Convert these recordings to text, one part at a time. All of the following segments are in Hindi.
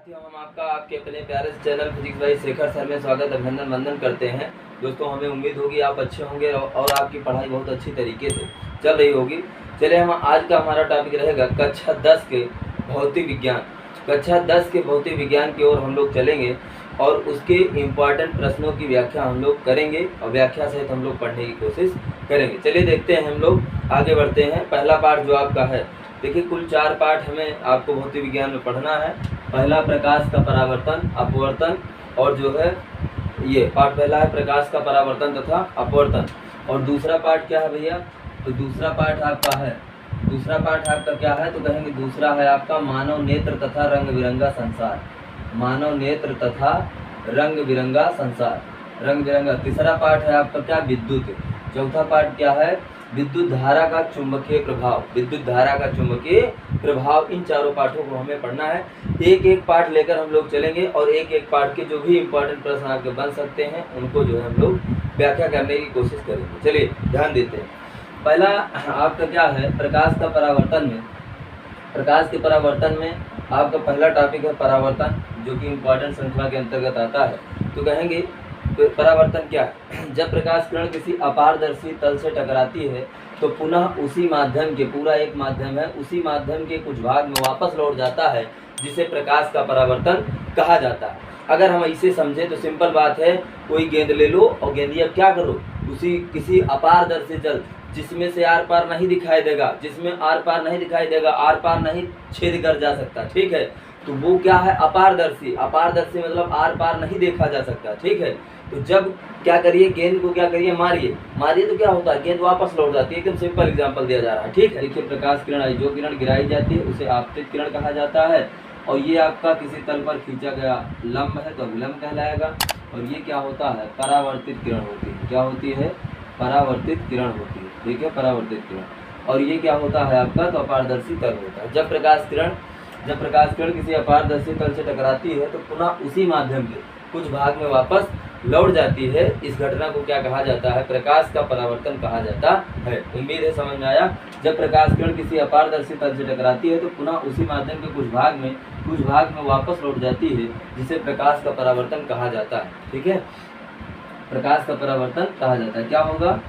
साथियों, हम आपके अपने प्यारे से channel physics by Shekhar sir में स्वागत अभिनंदन वंदन करते हैं। दोस्तों, हमें उम्मीद होगी आप अच्छे होंगे और आपकी पढ़ाई बहुत अच्छी तरीके से चल रही होगी। चलिए, हम आज का हमारा टॉपिक रहेगा कक्षा 10 के भौतिक विज्ञान। कक्षा 10 के भौतिक विज्ञान की ओर हम लोग चलेंगे और उसके इम्पॉर्टेंट प्रश्नों की व्याख्या हम लोग करेंगे और व्याख्या सहित हम लोग पढ़ने की कोशिश करेंगे। चलिए देखते हैं, हम लोग आगे बढ़ते हैं। पहला पाठ जो आपका है, देखिए कुल 4 पाठ हमें आपको भौतिक विज्ञान में पढ़ना है। पहला प्रकाश का परावर्तन अपवर्तन, और जो है ये पाठ पहला है प्रकाश का परावर्तन तथा अपवर्तन। और दूसरा पाठ क्या है भैया? तो दूसरा पाठ आपका क्या है? तो कहेंगे दूसरा है आपका मानव नेत्र तथा रंग बिरंगा संसार। मानव नेत्र तथा रंग बिरंगा संसार, रंग बिरंगा। तीसरा पाठ है आपका क्या? विद्युत। चौथा पाठ क्या है? विद्युत धारा का चुंबकीय प्रभाव। विद्युत धारा का चुंबकीय प्रभाव। इन चारों पाठों को हमें पढ़ना है। एक एक पाठ लेकर हम लोग चलेंगे और एक एक पाठ के जो भी इम्पोर्टेंट प्रश्न आपके बन सकते हैं उनको जो है हम लोग व्याख्या करने की कोशिश करेंगे। चलिए ध्यान देते हैं। पहला आपका क्या है? प्रकाश का परावर्तन में। प्रकाश के परावर्तन में आपका पहला टॉपिक है परावर्तन, जो कि इम्पोर्टेंट श्रृंखला के अंतर्गत आता है। तो कहेंगे परावर्तन क्या है? जब प्रकाश किरण किसी अपारदर्शी तल से टकराती है तो पुनः उसी माध्यम के, पूरा एक माध्यम है, उसी माध्यम के कुछ भाग में वापस लौट जाता है, जिसे प्रकाश का परावर्तन कहा जाता है। अगर हम इसे समझें तो सिंपल बात है, कोई गेंद ले लो और गेंदिया क्या करो, उसी किसी अपारदर्शी तल जिसमें से आर पार नहीं दिखाई देगा, जिसमें आर पार नहीं दिखाई देगा, आर पार नहीं छेद कर जा सकता, ठीक है, तो वो क्या है? अपारदर्शी। अपारदर्शी मतलब आर पार नहीं देखा जा सकता, ठीक है। तो जब क्या करिए, गेंद को क्या करिए, मारिए तो क्या होता है? गेंद वापस लौट जाती है। एकदम सिंपल एग्जांपल दिया जा रहा है, ठीक है। देखिए प्रकाश किरण आई, जो किरण गिराई जाती है उसे आपतित किरण कहा जाता है। और ये आपका किसी तल पर खींचा गया लंब है तो अभिलंब कहलाएगा। और ये क्या होता है? परावर्तित किरण होती है। क्या होती है? परावर्तित किरण होती है, ठीक है, परावर्तित किरण। और ये क्या होता है आपका? तो अपारदर्शी तल होता है। जब प्रकाश किरण किसी अपारदर्शी तल से टकराती है तो पुनः उसी माध्यम के कुछ भाग में वापस लौट जाती है। इस घटना को क्या कहा जाता है? प्रकाश का परावर्तन कहा जाता है। उम्मीद है समझ में आया। जब प्रकाश किरण किसी अपारदर्शी तल से टकराती है तो पुनः उसी माध्यम के कुछ भाग में वापस लौट जाती है, जिसे प्रकाश का परावर्तन कहा जाता है, ठीक है। प्रकाश का परावर्तन कहा जाता है। क्या होगा?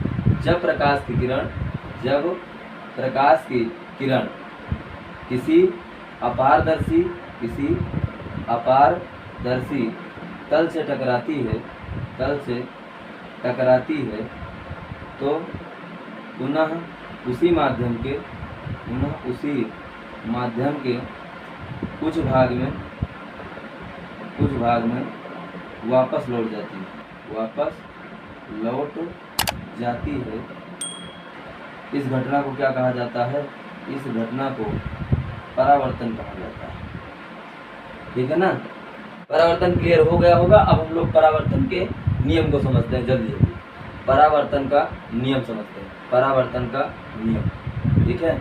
जब प्रकाश की किरण किसी अपारदर्शी तल से टकराती है तो पुनः उसी माध्यम के कुछ भाग में वापस लौट जाती है। इस घटना को क्या कहा जाता है? इस घटना को परावर्तन कहा जाता है, ठीक है ना। परावर्तन क्लियर हो गया होगा। अब हम लोग परावर्तन के नियम को समझते हैं जल्दी। परावर्तन का नियम समझते हैं। परावर्तन का नियम, ठीक है।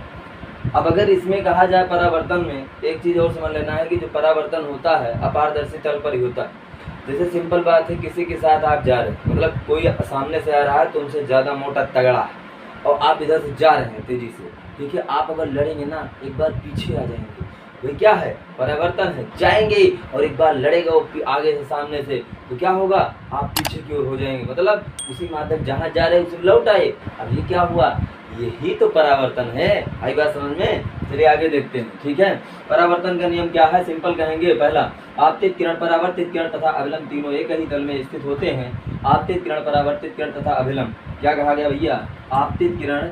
अब अगर इसमें कहा जाए परावर्तन में, एक चीज़ और समझ लेना है कि जो परावर्तन होता है अपारदर्शी तल पर ही होता है। जैसे सिंपल बात है, किसी के साथ आप जा रहे हैं, मतलब कोई सामने से आ रहा है तो उनसे ज़्यादा मोटा तगड़ा है और आप इधर से जा रहे हैं तेज़ी से, ठीक है। आप अगर लड़ेंगे ना, एक बार पीछे आ जाएंगे, वही क्या है? परावर्तन है। जाएंगे और एक बार लड़ेगा वो आगे से सामने से, तो क्या होगा? आप पीछे की ओर हो जाएंगे, मतलब उसी माध्यम जहाँ जा रहे हैं उसे लौट आए। अब ये क्या हुआ? यही तो परावर्तन है। आई बात समझ में? चलिए आगे देखते हैं, ठीक है। परावर्तन का नियम क्या है? सिंपल कहेंगे। पहला, आपतित किरण, परावर्तित किरण तथा अभिलंब तीनों एक ही तल में स्थित होते हैं। आपतित किरण, परावर्तित किरण तथा अभिलंब क्या कहा गया भैया? आपतित किरण,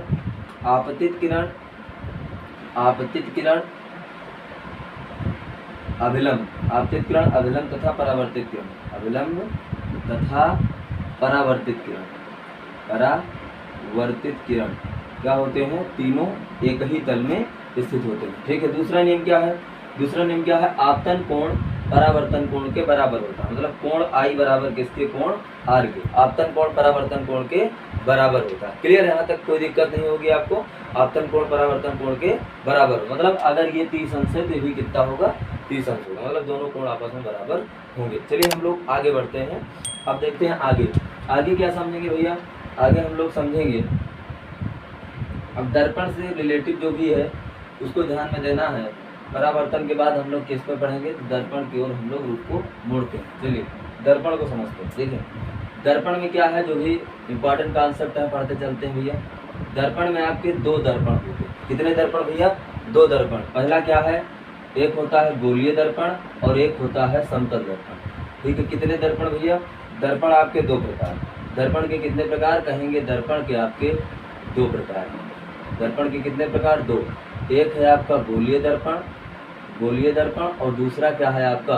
अभिलंब, आपतित किरण, अभिलंब तथा परावर्तित किरण, अभिलंब तथा परावर्तित किरण क्या होते हैं? तीनों एक ही तल में स्थित होते हैं, ठीक है। दूसरा नियम क्या है? आपतन कोण परावर्तन कोण के बराबर होता है। मतलब कोण आई बराबर किसके? कोण आर के। आपतन कोण परावर्तन कोण के बराबर होता है। क्लियर? यहाँ तक कोई दिक्कत नहीं होगी आपको। आपतन कोण परावर्तन कोण के बराबर, मतलब अगर ये 30 अंश है तो ये भी कितना होगा? 30 अंश होगा, मतलब दोनों कोण आपस में बराबर होंगे। चलिए हम लोग आगे बढ़ते हैं। अब देखते हैं आगे क्या समझेंगे भैया? आगे हम लोग समझेंगे, अब दर्पण से रिलेटिव जो भी है उसको ध्यान में देना है। परावर्तन के बाद हम लोग किस पे पढ़ेंगे, तो दर्पण की ओर हम लोग रुख को मोड़ते हैं। चलिए दर्पण को समझते हैं। देखिए दर्पण में क्या है, जो भी इंपॉर्टेंट कॉन्सेप्ट है पढ़ते चलते हैं भैया। दर्पण में आपके दो दर्पण होते हैं। कितने दर्पण भैया, दो दर्पण। पहला क्या है, एक होता है गोलीय दर्पण और एक होता है समतल दर्पण। ठीक है, कितने दर्पण भैया, दर्पण आपके दो प्रकार। दर्पण के कितने प्रकार कहेंगे, दर्पण के आपके दो प्रकार हैं। दर्पण के कितने प्रकार, दो। एक है आपका गोलीय दर्पण, गोलीय दर्पण, और दूसरा क्या है आपका,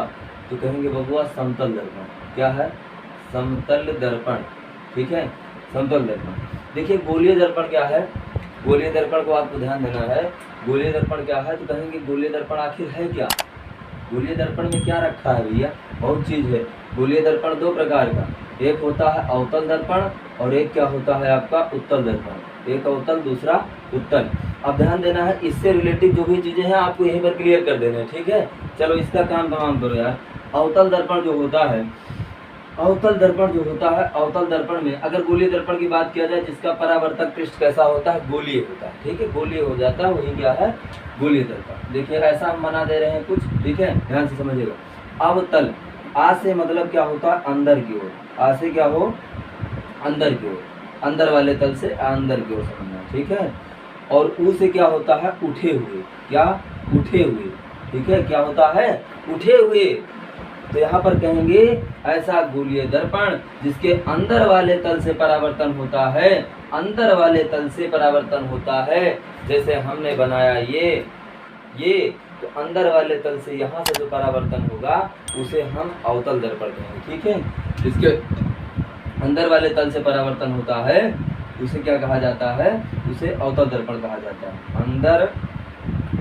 तो कहेंगे बबुआ समतल दर्पण। क्या है, समतल दर्पण। ठीक है, समतल दर्पण। देखिए गोलीय दर्पण क्या है, गोलीय दर्पण को आपको ध्यान देना है। गोलीय दर्पण क्या है, तो कहेंगे गोलीय दर्पण आखिर है क्या। गोलीय दर्पण में क्या रखा है भैया, बहुत चीज़ है। गोलीय दर्पण दो प्रकार का, एक होता है अवतल दर्पण और एक क्या होता है आपका उत्तल दर्पण। एक अवतल दूसरा उत्तल। अब ध्यान देना है, इससे रिलेटिव जो भी चीज़ें हैं आपको यहीं पर क्लियर कर देना है। ठीक है, चलो इसका काम तमाम करो यार। अवतल दर्पण जो होता है, अवतल दर्पण जो होता है, अवतल दर्पण में अगर गोलीय दर्पण की बात किया जाए, जिसका परावर्तक पृष्ठ कैसा होता है, गोलीय होता है। ठीक है, गोलीय हो जाता है, वही क्या है, गोलीय दर्पण। देखिए ऐसा हम बना दे रहे हैं कुछ। ठीक है, ध्यान से समझिएगा। अवतल, आ से मतलब क्या होता है, अंदर की ओर। आ से क्या हो, अंदर की ओर, अंदर वाले तल से अंदर की ओर समझना। ठीक है, और ऊ से क्या होता है, उठे हुए। क्या, उठे हुए। ठीक है, क्या होता है, उठे हुए। तो यहाँ पर कहेंगे ऐसा गोलीय दर्पण जिसके अंदर वाले तल से परावर्तन होता है, अंदर वाले तल से परावर्तन होता है। जैसे हमने बनाया ये तो अंदर वाले तल से यहाँ से जो परावर्तन होगा उसे हम अवतल दर्पण कहेंगे। ठीक है, जिसके अंदर वाले तल से परावर्तन होता है उसे क्या कहा जाता है, उसे अवतल दर्पण कहा जाता है। अंदर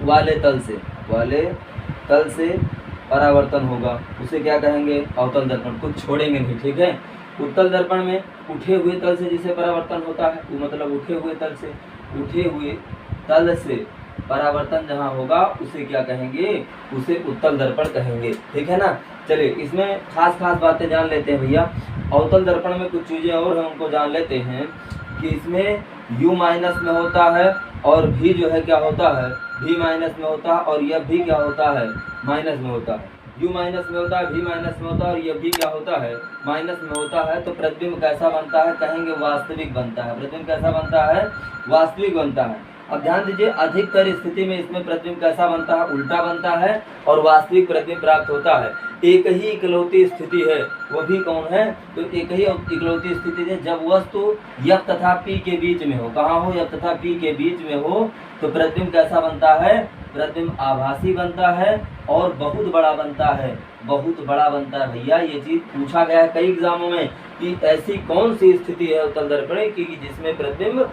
वाले तल से परावर्तन होगा उसे क्या कहेंगे, अवतल दर्पण। कुछ छोड़ेंगे नहीं। ठीक है, उत्तल दर्पण में उठे हुए तल से जिसे परावर्तन होता है, वो मतलब उठे हुए तल से परावर्तन जहाँ होगा उसे क्या कहेंगे, उसे उत्तल दर्पण कहेंगे। ठीक है ना। चलिए इसमें खास बातें जान लेते हैं भैया। अवतल दर्पण में कुछ चीज़ें और हैं, उनको जान लेते हैं कि इसमें U माइनस में होता है और V जो है क्या होता है, V माइनस में होता है, और यह भी क्या होता है, माइनस में होता है। U माइनस में होता है, V माइनस में होता है, और यह भी क्या होता है, माइनस में होता है। तो प्रतिबिंब कैसा बनता है, कहेंगे वास्तविक बनता है। प्रतिबिंब कैसा बनता है, वास्तविक बनता है। अब ध्यान दीजिए, अधिकतर स्थिति में इसमें प्रतिबिंब कैसा बनता है, उल्टा बनता है और वास्तविक प्रतिबिंब प्राप्त होता है। एक ही इकलौती स्थिति है, वो भी कौन है, तो एक ही इकलौती स्थिति है जब वस्तु F तथा P के बीच में हो। कहाँ हो, F तथा P के बीच में हो, तो प्रतिबिंब कैसा बनता है, प्रतिबिंब आभासी बनता है और बहुत बड़ा बनता है। बहुत बड़ा बनता है भैया, ये चीज पूछा गया है कई एग्जामों में कि ऐसी कौन सी स्थिति है उत्तल दर्पण की जिसमें प्रतिबिंब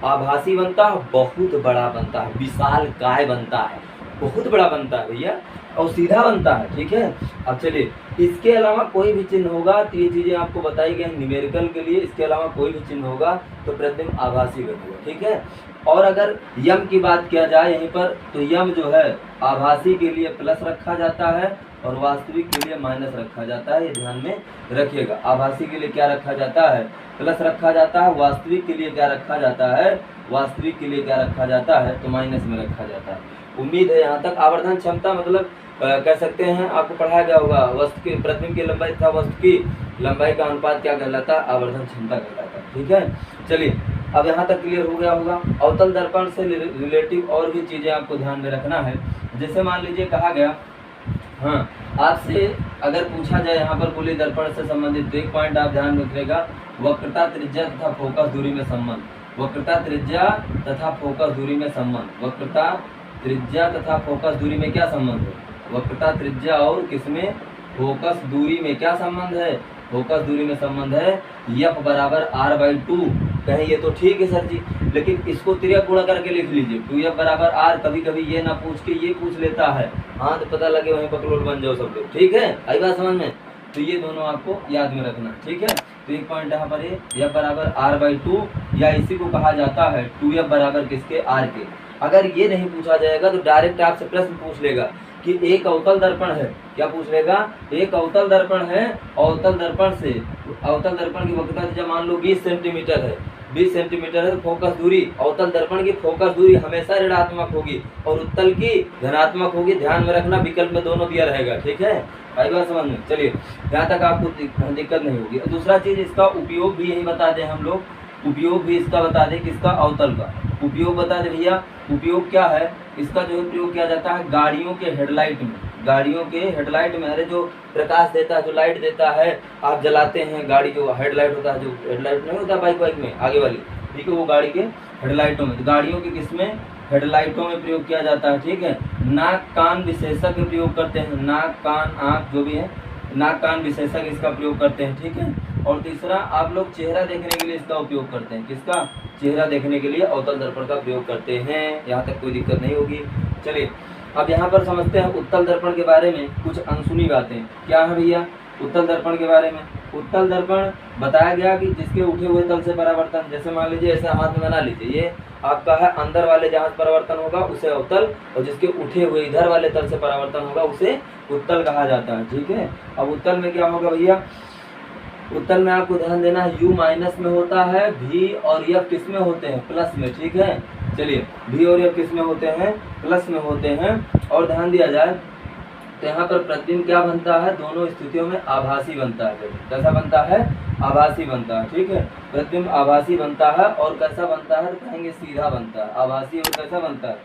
आभासी बनता है, बहुत बड़ा बनता है, विशाल काय बनता है, बहुत बड़ा बनता है भैया, और सीधा बनता है। ठीक है, अब चलिए इसके अलावा कोई भी चिन्ह होगा तो ये चीज़ें आपको बताई गई न्यूमेरिकल के लिए। इसके अलावा कोई भी चिन्ह होगा तो प्रतिबिंब आभासी बनेगा। ठीक है, और अगर यम की बात किया जाए यहीं पर, तो यम जो है आभासी के लिए प्लस रखा जाता है और वास्तविक के लिए माइनस रखा जाता है। ये ध्यान में रखिएगा। आभासी के लिए क्या रखा जाता है, प्लस रखा जाता है। वास्तविक के लिए क्या रखा जाता है, वास्तविक के लिए क्या रखा जाता है, तो माइनस में रखा जाता है। उम्मीद है यहाँ तक। आवर्धन क्षमता मतलब कह सकते हैं, आपको पढ़ाया गया होगा, वस्तु की प्रतिबिंब की लंबाई तथा वस्तु की लंबाई का अनुपात क्या कहलाता है, आवर्धन क्षमता कहलाता है। ठीक है, चलिए अब यहाँ तक क्लियर हो गया होगा। अवतल दर्पण से रिलेटिव और भी चीज़ें आपको ध्यान में रखना है। जैसे मान लीजिए कहा गया, हाँ आपसे अगर पूछा जाए यहाँ पर गोलीय दर्पण से संबंधित, तो एक पॉइंट आप ध्यान रखिएगा, वक्रता त्रिज्या तथा फोकस दूरी में संबंध। वक्रता त्रिज्या तथा फोकस दूरी में संबंध। वक्रता त्रिज्या तथा फोकस दूरी में क्या संबंध है, वक्रता त्रिज्या और किसमें, फोकस दूरी में क्या संबंध है, फोकस दूरी में संबंध है F बराबर R/2। कहें ये तो ठीक है सर जी, लेकिन इसको तिर्यक गुणा करके लिख लीजिए। 2F बराबर R, कभी कभी ये ना पूछ के ये पूछ लेता है, हाँ तो पता लगे वहीं पकलोल बन जाओ सब लोग। ठीक है, आई बात समझ में, तो ये दोनों आपको याद में रखना। ठीक है, तो एक पॉइंट यहाँ पर F बराबर R/2, या इसी को कहा जाता है 2F बराबर किसके, R के। अगर ये नहीं पूछा जाएगा तो डायरेक्ट आपसे प्रश्न पूछ लेगा कि एक अवतल दर्पण है, क्या पूछ लेगा, एक अवतल दर्पण है, अवतल दर्पण से, अवतल दर्पण की वक्रता त्रिज्या मान लो 20 सेंटीमीटर है, 20 सेंटीमीटर है, फोकस दूरी अवतल दर्पण की फोकस दूरी हमेशा ऋणात्मक होगी और उत्तल की धनात्मक होगी। ध्यान में रखना, विकल्प में दोनों दिया रहेगा, ठीक है। आई बात समझ में? चलिए, यहाँ तक आपको दिक्कत नहीं होगी। दूसरा चीज, इसका उपयोग भी यही बता दें हम लोग, उपयोग भी इसका बता दें, किसका? अवतल का उपयोग बता दें भैया। उपयोग क्या है इसका? जो है प्रयोग किया जाता है गाड़ियों के हेडलाइट में, गाड़ियों के हेडलाइट में, अरे जो प्रकाश देता है, जो लाइट देता है, आप जलाते हैं गाड़ी, जो हेडलाइट होता है, जो हेडलाइट नहीं होता बाइक में आगे वाली, ठीक है, वो गाड़ी के हेडलाइटों में, गाड़ियों के किसमें? हेडलाइटों में प्रयोग किया जाता है, ठीक है। नाक कान विशेषज्ञ प्रयोग करते हैं, नाक कान आँख जो भी है, नाक कान विशेषज्ञ इसका प्रयोग करते हैं, ठीक है। और तीसरा, आप लोग चेहरा देखने के लिए इसका उपयोग करते हैं, किसका? चेहरा देखने के लिए अवतल दर्पण का प्रयोग करते हैं। यहाँ तक कोई दिक्कत नहीं होगी। चलिए, अब यहाँ पर समझते हैं उत्तल दर्पण के बारे में कुछ अनसुनी बातें। क्या है भैया उत्तल दर्पण के बारे में? उत्तल दर्पण बताया गया कि जिसके उठे हुए तल से परावर्तन, जैसे मान लीजिए ऐसे हाथ में बना लीजिए, ये आपका है अंदर वाले जहाँ से परावर्तन होगा उसे अवतल, और जिसके उठे हुए इधर वाले तल से परावर्तन होगा उसे उत्तल कहा जाता है, ठीक है। अब उत्तल में क्या होगा भैया? उत्तल में आपको ध्यान देना है, U माइनस में होता है, V और F किस में होते हैं? प्लस में, ठीक है। चलिए, V और F किस में होते हैं? प्लस में होते हैं। और ध्यान दिया जाए तो यहाँ पर प्रतिबिंब क्या बनता है? दोनों स्थितियों में आभासी बनता है। कैसा बनता है? आभासी बनता है, ठीक है। प्रतिबिंब आभासी बनता है। और कैसा बनता है? तो कहेंगे सीधा बनता है। आभासी और कैसा बनता है?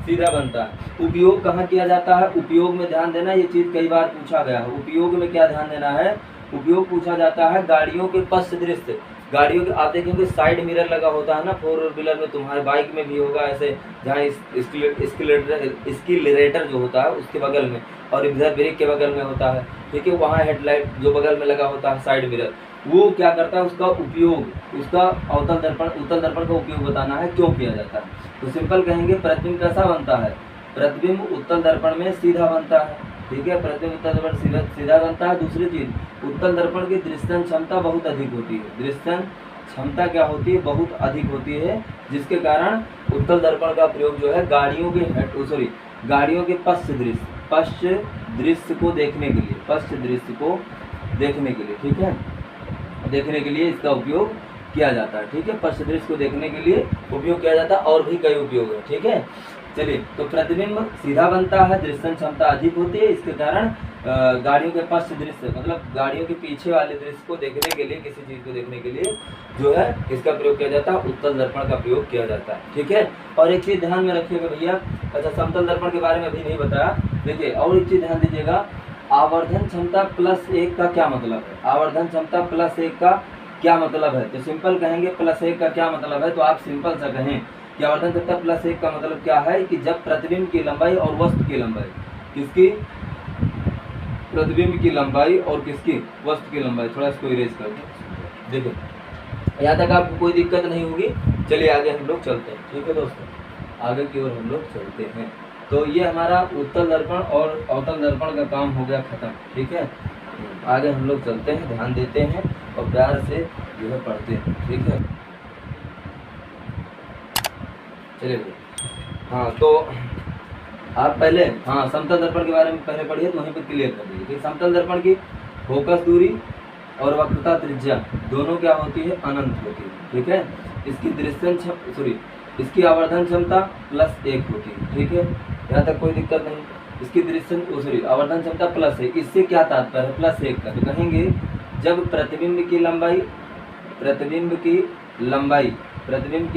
सीधा बनता है। उपयोग कहाँ किया जाता है? उपयोग में ध्यान देना, ये चीज कई बार पूछा गया है। उपयोग में क्या ध्यान देना है? उपयोग पूछा जाता है गाड़ियों के पश्च दृश्य, गाड़ियों के, आप देखेंगे साइड मिरर लगा होता है ना, 4 व्हीलर में, तुम्हारे बाइक में भी होगा ऐसे, जहाँ स्किलरेटर जो होता है उसके बगल में, और इधर ब्रेक के बगल में होता है, ठीक है। वहाँ हेडलाइट जो बगल में लगा होता है साइड मिरर, वो क्या करता है? उसका उपयोग, उसका अवतल दर्पण, उत्तल दर्पण का उपयोग बताना है क्यों किया जाता है। तो सिंपल कहेंगे, प्रतिबिंब कैसा बनता है? प्रतिबिंब उत्तल दर्पण में सीधा बनता है, ठीक है। प्रतिबिंब उत्तल दर्पण सीधा बनता है। दूसरी चीज, उत्तल दर्पण की दृश्यन क्षमता बहुत अधिक होती है। दृश्यन क्षमता क्या होती है? बहुत अधिक होती है, जिसके कारण उत्तल दर्पण का प्रयोग जो है गाड़ियों के गाड़ियों के पश्च दृश्य को देखने के लिए, पश्च दृश्य को देखने के लिए, ठीक है, देखने के लिए इसका उपयोग किया जाता है, ठीक है। पश्च दृश्य को देखने के लिए उपयोग किया जाता है, और भी कई उपयोग है, ठीक है। चलिए, तो प्रतिबिंब सीधा बनता है, दृश्यन क्षमता अधिक होती है, इसके कारण गाड़ियों के पश्च दृश्य, मतलब गाड़ियों के पीछे वाले दृश्य को देखने के लिए, किसी चीज को देखने के लिए जो है किसका प्रयोग किया जाता है? उत्तल दर्पण का प्रयोग किया जाता है, ठीक है। और एक चीज ध्यान में रखिएगा भैया, अच्छा समतल दर्पण के बारे में अभी नहीं बताया, देखिए, और एक चीज ध्यान दीजिएगा, आवर्धन क्षमता +1 का क्या मतलब है? आवर्धन क्षमता +1 का क्या मतलब है? तो सिंपल कहेंगे +1 का क्या मतलब है, तो आप सिंपल सा कहें कि आवर्धन क्षमता +1 का मतलब क्या है कि जब प्रतिबिंब की लंबाई और वस्तु की लंबाई, किसकी? प्रतिबिंब की लंबाई और किसकी? वस्तु की लंबाई। थोड़ा इसको इरेज कर दो, देखो यहाँ तक आपको कोई दिक्कत नहीं होगी। चलिए आगे हम लोग चलते हैं, ठीक है दोस्तों, आगे की ओर हम लोग चलते हैं। तो ये हमारा उत्तल दर्पण और अवतल दर्पण का काम हो गया खत्म, ठीक है। आगे हम लोग चलते हैं, ध्यान देते हैं और प्यार से जो है पढ़ते हैं, ठीक है। चलिए, हाँ, तो आप पहले, हाँ, समतल दर्पण के बारे में पहले पढ़िए, तो वहीं पर क्लियर कर दीजिए कि समतल दर्पण की फोकस दूरी और वक्रता त्रिज्या दोनों क्या होती है? अनंत होती है, ठीक है। इसकी दृश्यन इसकी आवर्धन क्षमता +1 होती है, ठीक है, यहाँ तक कोई दिक्कत नहीं। इसकी दृश्यन आवर्धन क्षमता +1, इससे क्या तात्पर्य है +1 का? तो कहेंगे जब प्रतिबिंब की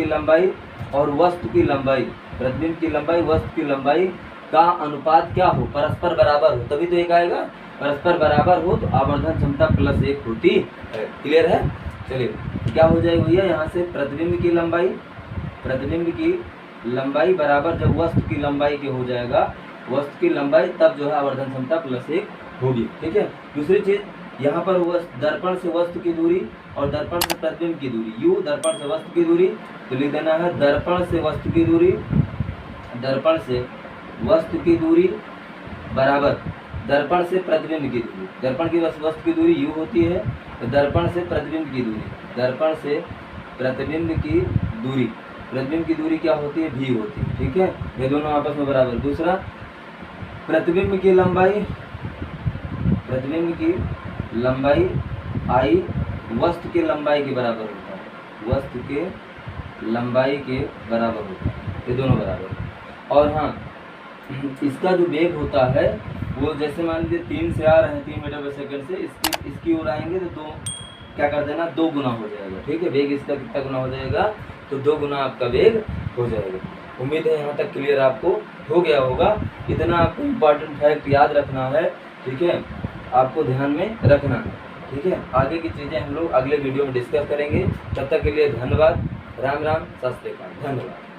लंबाई और वस्तु की लंबाई, प्रतिबिंब की लंबाई वस्तु की लंबाई का अनुपात क्या हो? परस्पर बराबर हो, तभी तो एक आएगा। परस्पर बराबर हो तो आवर्धन क्षमता +1 होती है। क्लियर है? चलिए, क्या हो जाएगा भैया यहाँ से? प्रतिबिंब की लंबाई बराबर जब वस्तु की लंबाई के हो जाएगा, वस्तु की लंबाई, तब जो है आवर्धन क्षमता +1 होगी, ठीक है। दूसरी चीज, यहाँ पर दर्पण से वस्तु की दूरी और दर्पण से प्रतिबिंब की दूरी, U दर्पण से वस्तु की दूरी, तो लिख देना है दर्पण से वस्तु की दूरी बराबर दर्पण से प्रतिबिंब की दूरी। दर्पण की वस्तु की दूरी U होती है, तो दर्पण से प्रतिबिंब की दूरी क्या होती है? V होती है, ठीक है। ये दोनों आपस में बराबर। दूसरा, प्रतिबिंब की लंबाई I वस्तु के लंबाई के बराबर होता है, वस्तु के लंबाई के बराबर होता है, ये दोनों बराबर। और हाँ, इसका जो वेग होता है वो जैसे मान लीजिए 3 से आ रहे हैं 3 मीटर प्रति सेकंड से, इसकी ओर आएंगे तो 2 क्या कर देना, 2 गुना हो जाएगा। ठीक है, वेग इसका कितना गुना हो जाएगा, तो 2 गुना आपका वेग हो जाएगा। उम्मीद है यहाँ तक क्लियर आपको हो गया होगा। इतना आपको इम्पॉर्टेंट फैक्ट याद रखना है। ठीक है, आपको ध्यान में रखना है। ठीक है, आगे की चीज़ें हम लोग अगले वीडियो में डिस्कस करेंगे। तब तक के लिए धन्यवाद। राम राम, सत श्री अकाल, धन्यवाद।